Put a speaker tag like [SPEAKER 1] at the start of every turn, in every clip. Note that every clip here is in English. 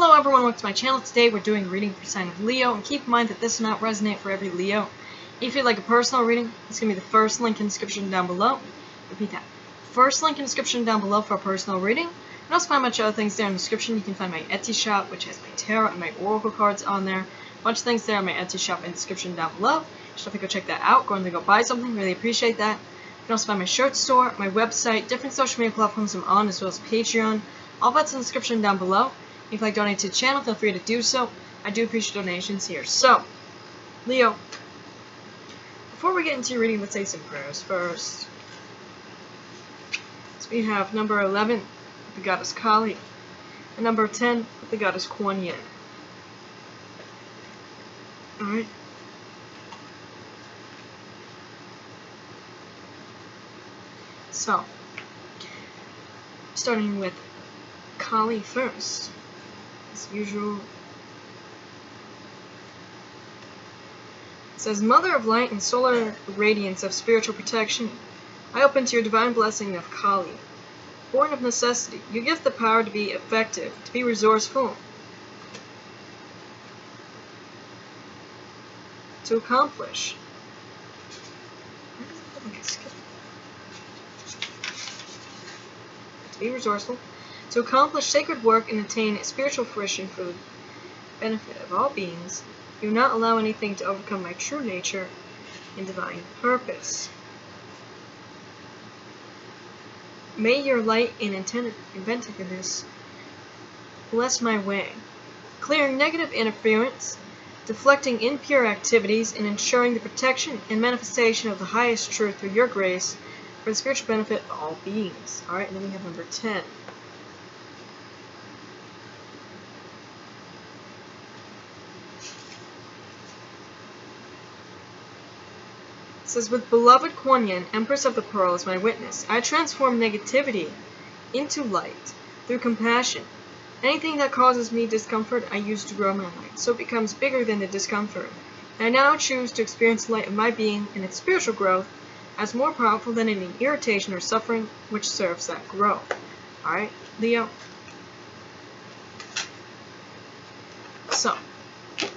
[SPEAKER 1] Hello everyone, welcome to my channel. Today we're doing a reading for sign of Leo, and keep in mind that this will not resonate for every Leo. If you'd like a personal reading, it's going to be the first link in the description down below. Repeat that. First link in the description down below for a personal reading. And also find a bunch of other things there in the description. You can find my Etsy shop, which has my tarot and my oracle cards on there. A bunch of things there on my Etsy shop in the description down below. You should definitely go check that out. Go and go buy something. Really appreciate that. You can also find my shirt store, my website, different social media platforms I'm on, as well as Patreon. All that's in the description down below. If you'd like to donate to the channel, feel free to do so. I do appreciate donations here. So, Leo, before we get into your reading, let's say some prayers first. So we have number 11 with the goddess Kali, and number 10 with the goddess Kuan Yin. Alright. So, starting with Kali first. As usual. It says, Mother of light and solar radiance of spiritual protection, I open to your divine blessing of Kali. Born of necessity, you give the power to be effective, to be resourceful, to accomplish. To be resourceful, to accomplish sacred work and attain spiritual fruition for the benefit of all beings. Do not allow anything to overcome my true nature and divine purpose. May your light and inventiveness bless my way, clearing negative interference, deflecting impure activities, and ensuring the protection and manifestation of the highest truth through your grace for the spiritual benefit of all beings. Alright, and then we have number 10. It says, with beloved Kuan Yin, Empress of the Pearl, as my witness, I transform negativity into light through compassion. Anything that causes me discomfort, I use to grow my light, so it becomes bigger than the discomfort. And I now choose to experience the light of my being and its spiritual growth as more powerful than any irritation or suffering which serves that growth. Alright, Leo. So, I'm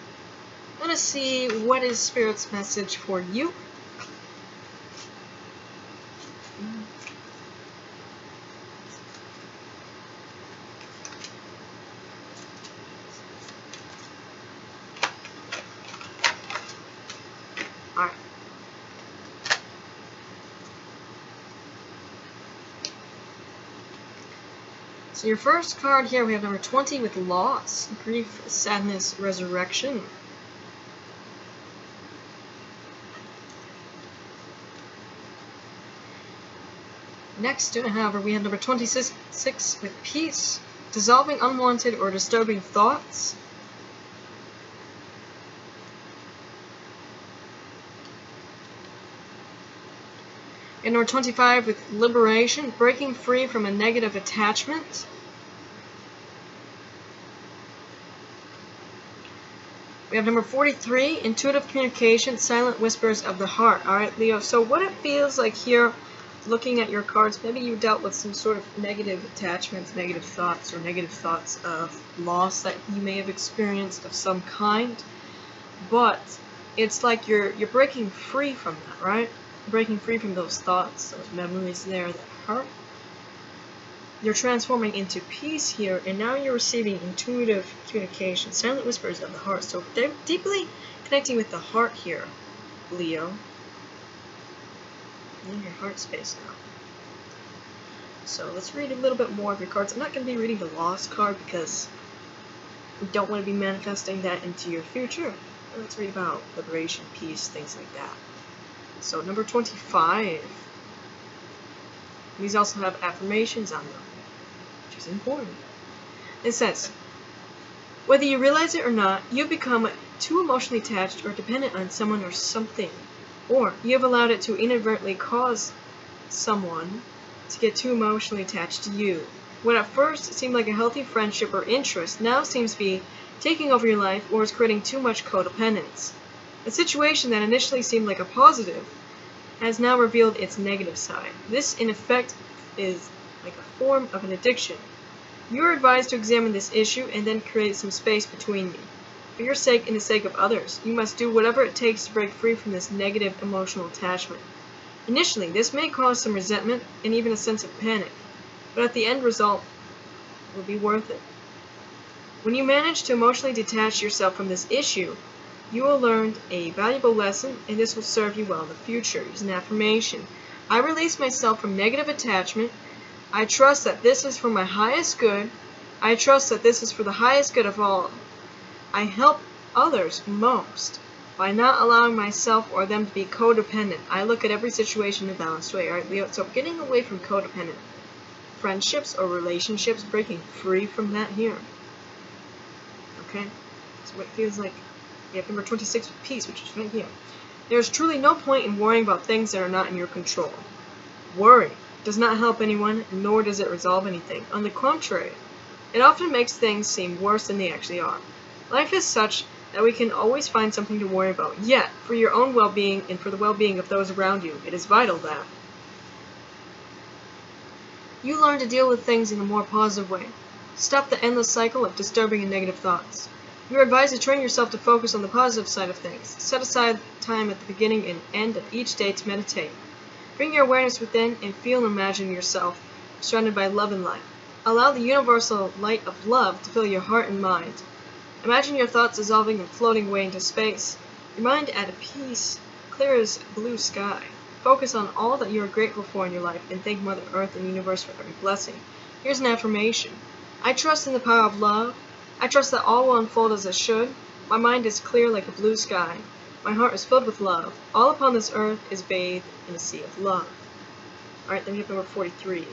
[SPEAKER 1] going to see what is Spirit's message for you. Alright. So your first card here, we have number 20 with loss, grief, sadness, resurrection. Next, however, we have number 26 with peace, dissolving unwanted or disturbing thoughts. And number 25 with liberation, breaking free from a negative attachment. We have number 43, intuitive communication, silent whispers of the heart. Alright, Leo, so what it feels like here, looking at your cards, maybe you dealt with some sort of negative attachments, negative thoughts, or negative thoughts of loss that you may have experienced of some kind. But it's like you're breaking free from that, right? Breaking free from those thoughts, those memories there that hurt. You're transforming into peace here, and now you're receiving intuitive communication, silent whispers of the heart. So they're deeply connecting with the heart here, Leo. In your heart space now. So let's read a little bit more of your cards. I'm not going to be reading the lost card because we don't want to be manifesting that into your future. Let's read about liberation, peace, things like that. So number 25. These also have affirmations on them, which is important. It says, whether you realize it or not, you become too emotionally attached or dependent on someone or something, or you have allowed it to inadvertently cause someone to get too emotionally attached to you. What at first seemed like a healthy friendship or interest now seems to be taking over your life or is creating too much codependence. A situation that initially seemed like a positive has now revealed its negative side. This, in effect, is like a form of an addiction You are advised to examine this issue and then create some space between you. For your sake and the sake of others, you must do whatever it takes to break free from this negative emotional attachment. Initially, this may cause some resentment and even a sense of panic, but at the end result, it will be worth it. When you manage to emotionally detach yourself from this issue, you will learn a valuable lesson, and this will serve you well in the future. Use an affirmation. I release myself from negative attachment. I trust that this is for my highest good. I trust that this is for the highest good of all. I help others most by not allowing myself or them to be codependent. I look at every situation in a balanced way. Alright, Leo, so getting away from codependent friendships or relationships, breaking free from that here. Okay? So it feels like we have number 26 with peace, which is right here. There is truly no point in worrying about things that are not in your control. Worry does not help anyone, nor does it resolve anything. On the contrary, it often makes things seem worse than they actually are. Life is such that we can always find something to worry about. Yet, for your own well-being and for the well-being of those around you, it is vital that you learn to deal with things in a more positive way. Stop the endless cycle of disturbing and negative thoughts. You are advised to train yourself to focus on the positive side of things. Set aside time at the beginning and end of each day to meditate. Bring your awareness within and feel and imagine yourself surrounded by love and light. Allow the universal light of love to fill your heart and mind. Imagine your thoughts dissolving and floating away into space. Your mind at peace, clear as blue sky. Focus on all that you are grateful for in your life and thank Mother Earth and the universe for every blessing. Here's an affirmation. I trust in the power of love. I trust that all will unfold as it should. My mind is clear like a blue sky. My heart is filled with love. All upon this earth is bathed in a sea of love. Alright, then we have number 43.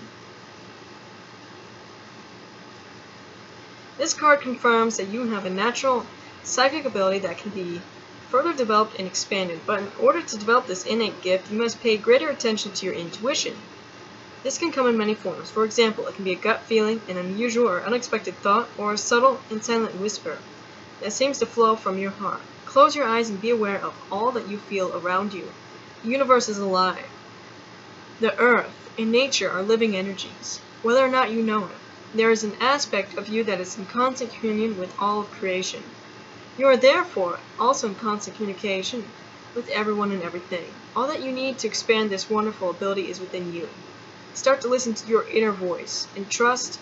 [SPEAKER 1] This card confirms that you have a natural psychic ability that can be further developed and expanded, but in order to develop this innate gift, you must pay greater attention to your intuition. This can come in many forms. For example, it can be a gut feeling, an unusual or unexpected thought, or a subtle and silent whisper that seems to flow from your heart. Close your eyes and be aware of all that you feel around you. The universe is alive. The earth and nature are living energies, whether or not you know it. There is an aspect of you that is in constant communion with all of creation. You are therefore also in constant communication with everyone and everything. All that you need to expand this wonderful ability is within you. Start to listen to your inner voice and trust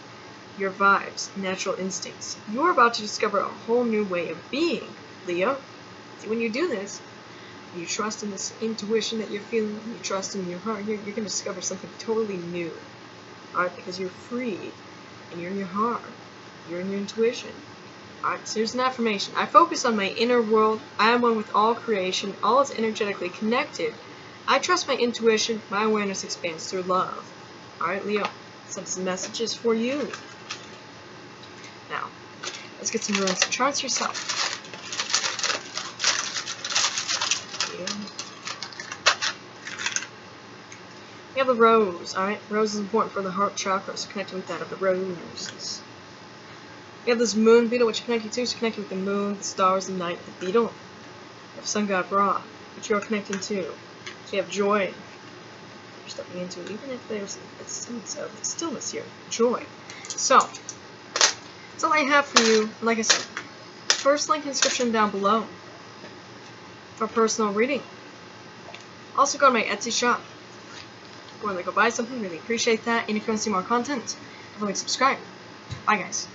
[SPEAKER 1] your vibes, natural instincts. You are about to discover a whole new way of being, Leo. See, when you do this, you trust in this intuition that you're feeling, you trust in your heart, you're going to discover something totally new. Alright, because you're free, and you're in your heart, you're in your intuition. Alright, so here's an affirmation. I focus on my inner world. I am one with all creation. All is energetically connected. I trust my intuition. My awareness expands through love. Alright, Leo, some messages for you. Now, let's get some runes and charts yourself. We have the rose, alright? Rose is important for the heart chakra, so connecting with that of the roses. We have this moon beetle, which you're connected to, so connecting with the moon, the stars, the night, the beetle. We have sun god Ra, which you are connecting to. So you have joy. You're stepping into, even if there's a sense of stillness here. Joy. So, that's all I have for you. Like I said, first link in the description down below for personal reading. Also go to my Etsy shop. If you want to go buy something, really appreciate that. And if you want to see more content, definitely subscribe. Bye guys.